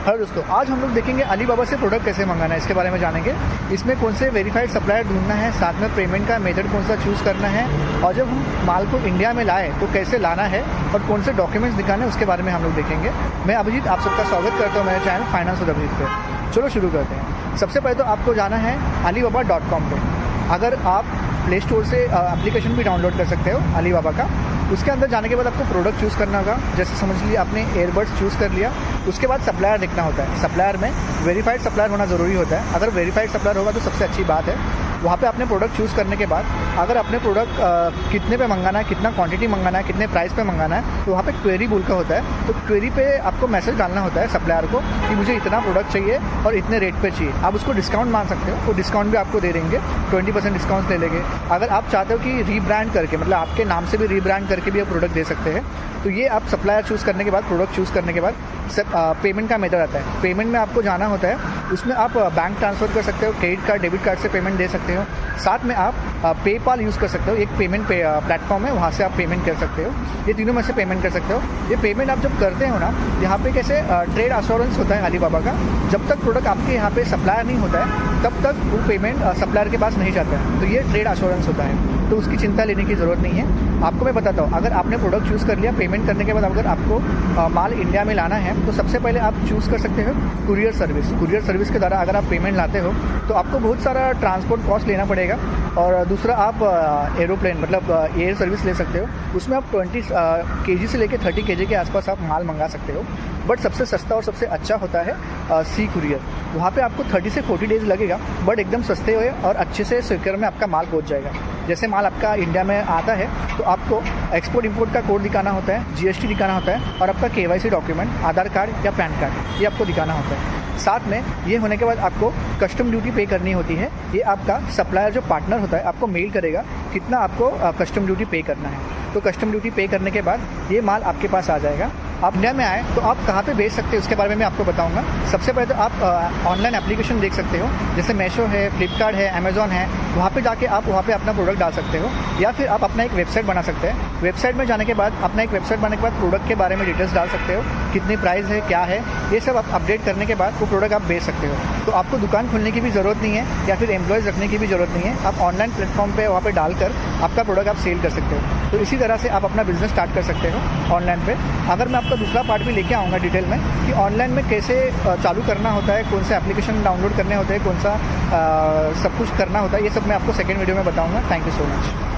Hello दोस्तों, आज हम लोग देखेंगे अलीबाबा से प्रोडक्ट कैसे मंगाना है, इसके बारे में जानेंगे। इसमें कौन से वेरीफाइड सप्लायर ढूंढना है, साथ में पेमेंट का मेथड कौन सा चूज़ करना है, और जब हम माल को इंडिया में लाए तो कैसे लाना है और कौन से डॉक्यूमेंट्स दिखाने हैं, उसके बारे में हम लोग देखेंगे। मैं अभिजीत आप सबका स्वागत करता हूँ मेरे चैनल फाइनेंस विद अभिजीत पे। चलो शुरू करते हैं। सबसे पहले तो आपको जाना है alibaba.com पे। अगर आप प्ले स्टोर से एप्लीकेशन भी डाउनलोड कर सकते हो अलीबाबा का। उसके अंदर जाने के बाद आपको प्रोडक्ट चूज़ करना होगा। जैसे समझ लीजिए आपने एयरबड्स चूज़ कर लिया, उसके बाद सप्लायर देखना होता है। सप्लायर में वेरीफाइड सप्लायर होना ज़रूरी होता है। अगर वेरीफाइड सप्लायर होगा तो सबसे अच्छी बात है। वहाँ पे आपने प्रोडक्ट चूज़ करने के बाद अगर अपने प्रोडक्ट कितने पे मंगाना है, कितना क्वांटिटी मंगाना है, कितने प्राइस पे मंगाना है, तो वहाँ पे क्वेरी बोल का होता है। तो क्वेरी पे आपको मैसेज डालना होता है सप्लायर को कि मुझे इतना प्रोडक्ट चाहिए और इतने रेट पे चाहिए। आप उसको डिस्काउंट मांग सकते हो, तो डिस्काउंट भी आपको दे देंगे, 20% डिस्काउंट ले लेंगे। अगर आप चाहते हो कि रीब्रांड करके, मतलब आपके नाम से भी रीब्रांड करके भी आप प्रोडक्ट दे सकते हैं, तो ये आप सप्लायर चूज़ करने के बाद, प्रोडक्ट चूज़ करने के बाद पेमेंट का मेथड आता है। पेमेंट में आपको जाना होता है, उसमें आप बैंक ट्रांसफ़र कर सकते हो, क्रेडिट कार्ड, डेबिट कार्ड से पेमेंट दे सकते हो। साथ में आप पेपाल यूज़ कर सकते हो, एक पेमेंट प्लेटफॉर्म है, वहाँ से आप पेमेंट कर सकते हो। ये तीनों में से पेमेंट कर सकते हो। ये पेमेंट आप जब करते हो ना, यहाँ पे कैसे ट्रेड अश्योरेंस होता है अलीबाबा का। जब तक प्रोडक्ट आपके यहाँ पे सप्लायर नहीं होता है तब तक वो पेमेंट सप्लायर के पास नहीं जाता है। तो ये ट्रेड अश्योरेंस होता है, तो उसकी चिंता लेने की ज़रूरत नहीं है। आपको मैं बताता हूँ, अगर आपने प्रोडक्ट चूज़ कर लिया, पेमेंट करने के बाद अगर आपको माल इंडिया में लाना है तो सबसे पहले आप चूज़ कर सकते हो कुरियर सर्विस। कुरियर सर्विस के द्वारा अगर आप पेमेंट लाते हो तो आपको बहुत सारा ट्रांसपोर्ट कॉस्ट लेना पड़ेगा। और दूसरा आप एरोप्लेन मतलब एयर सर्विस ले सकते हो। उसमें आप 20 kg से लेकर 30 kg के आसपास आप माल मंगा सकते हो। बट सबसे सस्ता और सबसे अच्छा होता है सी कुरियर। वहाँ पे आपको 30 से 40 डेज़ लगेगा, बट एकदम सस्ते हुए और अच्छे से सिक्योर में आपका माल पहुँच जाएगा। जैसे माल आपका इंडिया में आता है तो आपको एक्सपोर्ट इंपोर्ट का कोड दिखाना होता है, GST दिखाना होता है, और आपका KYC डॉक्यूमेंट, आधार कार्ड या पैन कार्ड, ये आपको दिखाना होता है। साथ में ये होने के बाद आपको कस्टम ड्यूटी पे करनी होती है। ये आपका सप्लायर जो पार्टनर होता है आपको मेल करेगा कितना आपको कस्टम ड्यूटी पे करना है। तो कस्टम ड्यूटी पे करने के बाद ये माल आपके पास आ जाएगा। आप इंडिया में आए तो आप कहाँ पे भेज सकते हो उसके बारे में मैं आपको बताऊंगा। सबसे पहले तो आप ऑनलाइन एप्लीकेशन देख सकते हो, जैसे मीशो है, फ्लिपकार्ट है, अमेजॉन है। वहाँ पे जाके आप वहाँ पे अपना प्रोडक्ट डाल सकते हो, या फिर आप अपना एक वेबसाइट बना सकते हैं। वेबसाइट में जाने के बाद अपना एक वेबसाइट बनाने के बाद प्रोडक्ट के बारे में डिटेल्स डाल सकते हो, कितनी प्राइस है, क्या है, ये सब आप अपडेट करने के बाद वो प्रोडक्ट आप बेच सकते हो। तो आपको दुकान खोलने की भी ज़रूरत नहीं है या फिर एम्प्लॉयज़ रखने की भी ज़रूरत नहीं है। आप ऑनलाइन प्लेटफॉर्म पे वहाँ पे डालकर आपका प्रोडक्ट आप सेल कर सकते हो। तो इसी तरह से आप अपना बिजनेस स्टार्ट कर सकते हो ऑनलाइन पे। अगर मैं आपका दूसरा पार्ट भी लेके आऊँगा डिटेल में कि ऑनलाइन में कैसे चालू करना होता है, कौन से एप्लीकेशन डाउनलोड करने होते हैं, कौन सा सब कुछ करना होता है, ये सब मैं आपको सेकेंड वीडियो में बताऊँगा। Thank you so much.